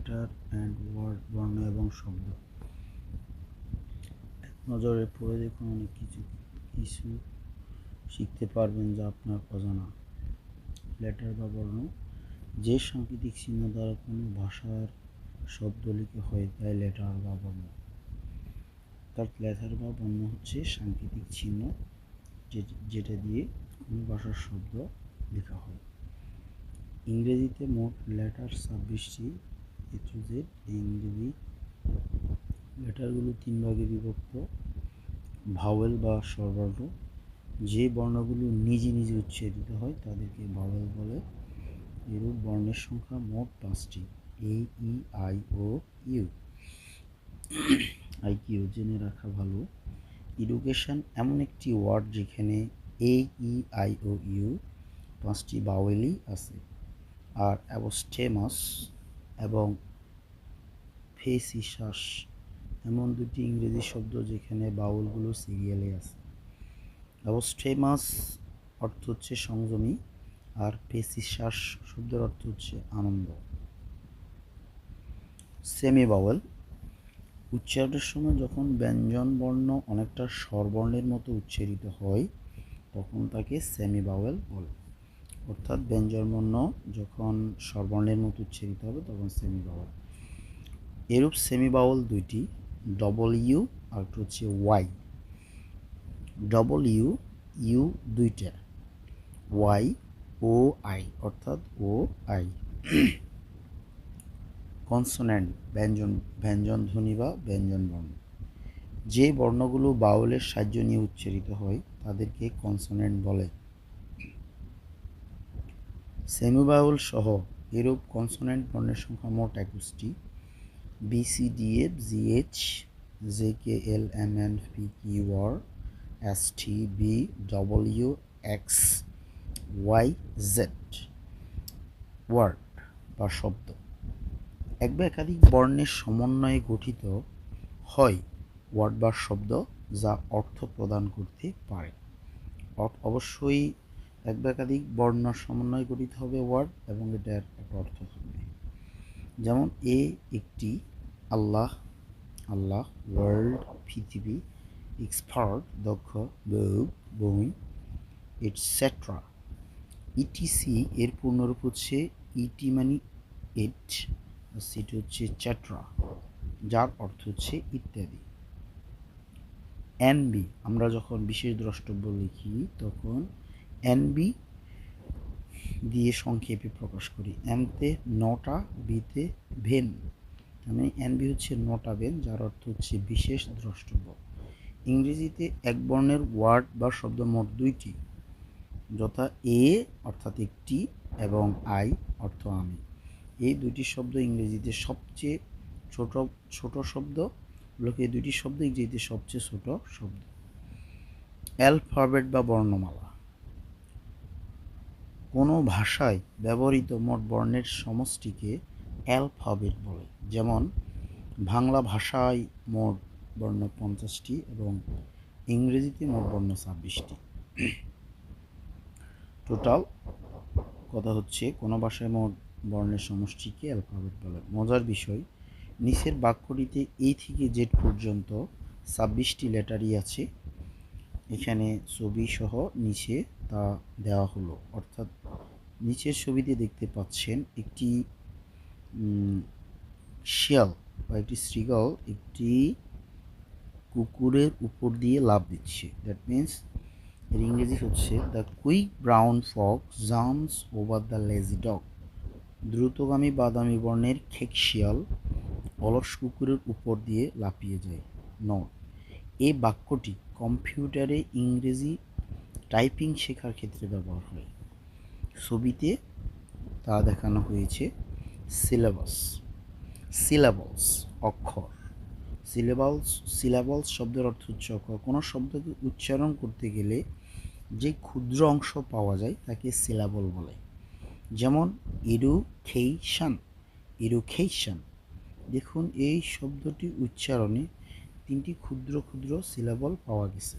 Letter and word, বর্ণ এবং শব্দ। নজরে পড়ে দেখুন অনেক কিছু শিখতে পারবেন যা আপনার অজানা। লেটার বা বর্ণ যে সাংকেতিক চিহ্ন দ্বারা কোনো ভাষার শব্দ লিখে হয় তাই লেটার বা বর্ণ। অর্থাৎ লেটার বা বর্ণ হচ্ছে সাংকেতিক চিহ্ন যেটা দিয়ে কোনো ভাষার শব্দ লেখা হয়। ইংরেজিতে মোট লেটার 26টি। ইংরেজি লেটারগুলো 3 ভাগে বিভক্ত। ভাওয়েল বা স্বরবর্ণ, যে বর্ণগুলো নিজে নিজে উচ্চারিত হয় তাদেরকে ভাওয়েল বলে। এরূপ বর্ণের সংখ্যা মোট 5টি। এ, ই, আই, ও, ইউ। আইকিউ জেনে রাখা ভালো। এডুকেশন এমন একটি ওয়ার্ড যেখানে এ, ই, আই, ও, ইউ 5টি ভাওয়েলই আছে। আর অ্যাবস্টেমাস এবং ফেসিশাস এমন দুটি ইংরেজি শব্দ যেখানে ভাওয়েলগুলো সিরিয়ালে আছে। অ্যাবস্টেমাস অর্থ হচ্ছে সংযমী, আর ফেসিশাস শব্দের অর্থ হচ্ছে আনন্দ। সেমি ভাওয়েল উচ্চারণের সময় যখন ব্যঞ্জন বর্ণ অনেকটা স্বরবর্ণের মতো উচ্চারিত হয় তখন তাকে সেমি ভাওয়েল বলে। অর্থাৎ ব্যঞ্জন বর্ণ যখন স্বরবর্ণের মতো উচ্চারিত হবে তখন সেমি ভাওয়েল। এরূপ সেমি ভাওয়েল দুইটি, ডবল ইউ আর একটা হচ্ছে ওয়াই। ডবল ইউ, ইউ দুইটা, ওয়াই ও আই অর্থাৎ ও আই। কনসোনেন্ট ব্যঞ্জন ধ্বনি বা ব্যঞ্জন বর্ণ, যে বর্ণগুলো ভাওয়েলের সাহায্য নিয়ে উচ্চারিত হয় তাদেরকে কনসোনেন্ট বলে। সেমি ভাওয়েল সহ এরূপ কনসোনেন্ট বর্ণের সংখ্যা মোট 21টি। B, C, D, F, G, H, J, K, L, M, N, P, Q, R, S, T, V, W, X, Y, Z. Word বা শব্দ এক বা একাধিক বর্ণের সমন্বয়ে গঠিত হয় ওয়ার্ড বা শব্দ যা অর্থ প্রদান করতে পারে। অবশ্যই এক বা একাধিক বর্ণ সমন্বয়ে গঠিত হবে ওয়ার্ড এবং এটার একটা অর্থ থাকবে। যেমন এ একটি, আল্লাহ আল্লাহ, ওয়ার্ল্ড পৃথিবী, এক্সপার্ট দক্ষ, বুক বই, এটসেট্রা। ইটিসি এর পূর্ণরূপ হচ্ছে ইটি মানে ইট, সেটি হচ্ছে চ্যাট্রা যার অর্থ হচ্ছে ইত্যাদি। এনবি আমরা যখন বিশেষ দ্রষ্টব্য লিখি তখন এনবি দিয়ে সংক্ষেপে প্রকাশ করি। এমতে নটা, বিতে ভেন, মানে এনবি হচ্ছে নটা ভেন যার অর্থ হচ্ছে বিশেষ দ্রষ্টব্য। ইংরেজিতে এক বর্ণের ওয়ার্ড বা শব্দ মোট 2টি, যথা এ অর্থাৎ একটি এবং আই অর্থ আমি। এই 2টি শব্দ ইংরেজিতে সবচেয়ে ছোট শব্দ। এই 2টি শব্দ ইংরেজিতে সবচেয়ে ছোট শব্দ। অ্যালফাবেট বা বর্ণমালা কোনো ভাষায় ব্যবহৃত মোট বর্ণের সমষ্টিকে অ্যালফাবেট বলে। যেমন বাংলা ভাষায় মোট বর্ণ 50টি এবং ইংরেজিতে মোট বর্ণ 26টি। টোটাল কথা হচ্ছে কোনো ভাষায় মোট বর্ণের সমষ্টিকে অ্যালফাবেট বলে। মজার বিষয়, নিচের বাক্যটিতে এ থেকে জেড পর্যন্ত 26টি লেটারই আছে। এখানে ছবি সহ নিচে তা দেওয়া হলো। অর্থাৎ নিচের ছবিতে দেখতে পাচ্ছেন একটি শিয়াল বা একটি শ্রীগল একটি কুকুরের উপর দিয়ে লাফ দিচ্ছে। দ্যাট মিন্স এর ইংরেজি হচ্ছে the quick brown fox jumps over the lazy dog. দ্রুতগামী বাদামি বর্ণের খেক শিয়াল অলস কুকুরের উপর দিয়ে লাফিয়ে যায়। নোট, এই বাক্যটি কম্পিউটারে ইংরেজি টাইপিং শেখার ক্ষেত্রে ব্যবহার হয়। ছবিতে তা দেখানো হয়েছে। সিলেবালস অক্ষর। সিলেবালস শব্দের অর্থ হচ্ছে অক্ষর। কোনো শব্দকে উচ্চারণ করতে গেলে যে ক্ষুদ্র অংশ পাওয়া যায় তাকে সিলেবল বলে। যেমন এডুকেশন। দেখুন এই শব্দটি উচ্চারণে 3টি ক্ষুদ্র ক্ষুদ্র সিলেবল পাওয়া গেছে।